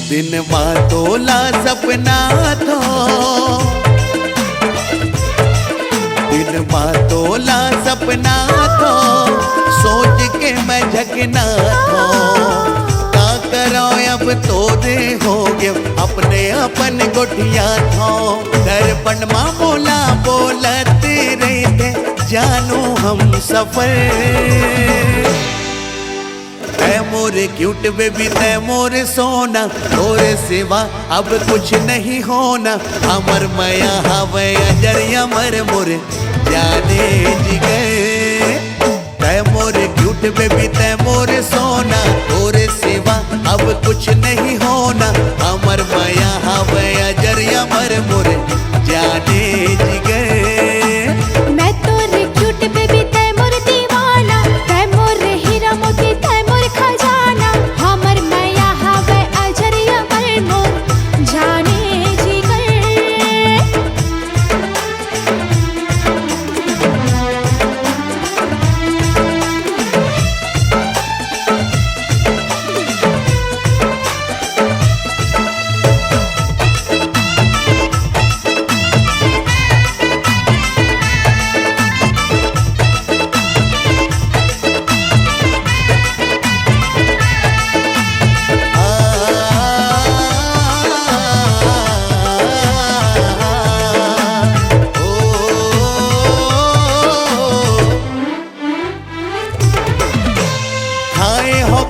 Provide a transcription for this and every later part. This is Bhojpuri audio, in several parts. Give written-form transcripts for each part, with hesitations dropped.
दिन मां तोला सपना थो, दिन मां तोला सपना थो, सोच के मैं झकना थो। का करो अब तोरे हो गए अपने अपन गोठिया थो। दर्पण मां बोला बोलते रहते जानू हम सफर। तै मोरे क्यूट बेबी तै मोरे सोना, तोरे सिवा अब कुछ नहीं होना। अमर मया हवे अजरिया मर मोरे जाने जिगर। तै मोरे क्यूट बेबी तै मोरे सोना, तोरे सिवा अब कुछ नहीं होना। अमर मया हवे अजरिया मर मोरे जाने जिगर। मैं तोरे क्यूट बेबी तै मोरे दीवाना, तै मोरे हीरा मोती तै मोरे खजाना। हमर मैया हवे अजरिया मर मोर जाने जिगर।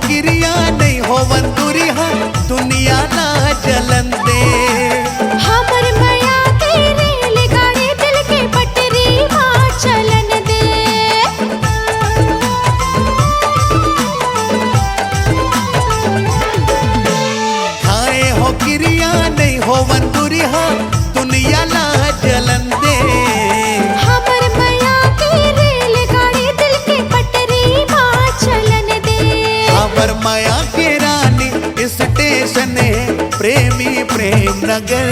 क्रिया नहीं हो वंदुरिया दुनिया ना जलन दे। हमर मैया के रेल गाड़ी दिल के पटरी मां चलन दे। खाए हो क्रिया नहीं हो वंदुरिया दुनिया ना जलन दे। हमर मैया के रेल गाड़ी दिल के पटरी मां चलन दे। हमर माया के रानी स्टेशन है प्रेमी प्रेम नगर।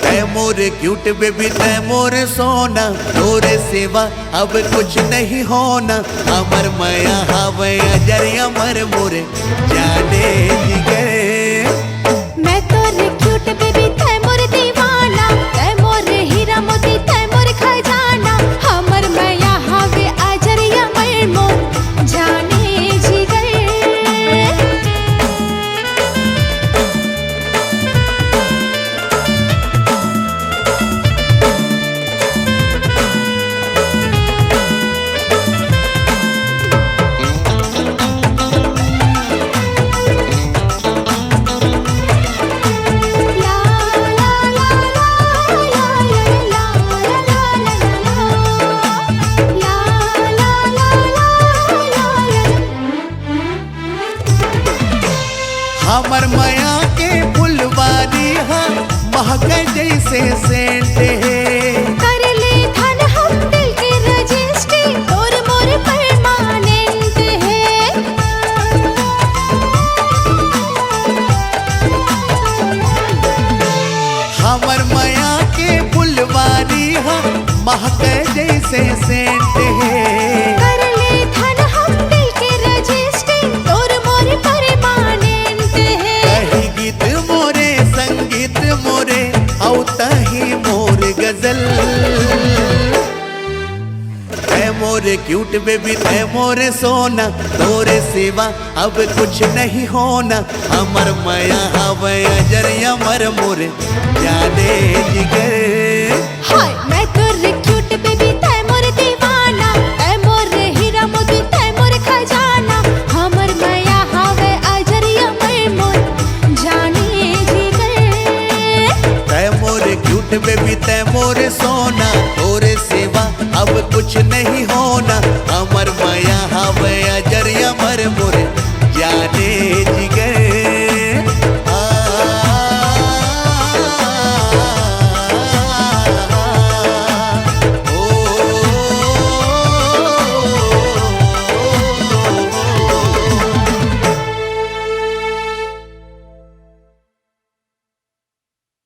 तै मोरे क्यूट बेबी तै मोरे सोना, तोरे सिवा अब कुछ नहीं होना। अमर माया हवे अजरिया मर मोरे जाने जिगर। मैं तोरे क्यूट बेबी तै मोरे दीवाना, तै मोरे हीरा मोती तै मोरे खजाना। हमर मैया हवे अजरिया मर मोर जाने जिगर। हमर माया के फुलवारी हाँ महक जैसे सेंट है। कर ले धन हम दिल के रजिस्ट्री और मोर परमानेंट है। हमर माया के फुलवारी हाँ महक जैसे सेंट है। कर ले धन हम दिल के रजिस्ट्री और मोर परमानेंट है। कही गीत मोरे संगीत मोरे औता ही मोर गजल। तै मोरे क्यूट बेबी तै मोरे सोना, तोरे सिवा अब कुछ नहीं होना। अमर माया हवे अजरिया मर मोरे जाने जिगर। हाय मैं तोरे क्यूट बेबी तै मोरे दीवाना, तै मोरे हीरा मोती तै मोरे खजाना। हमर मैया हवे अजरिया मर मोर जाने जिगर। तै मोरे क्यूट बेबी तै मोरे सोना, तोरे सिवा अब कुछ नहीं होना।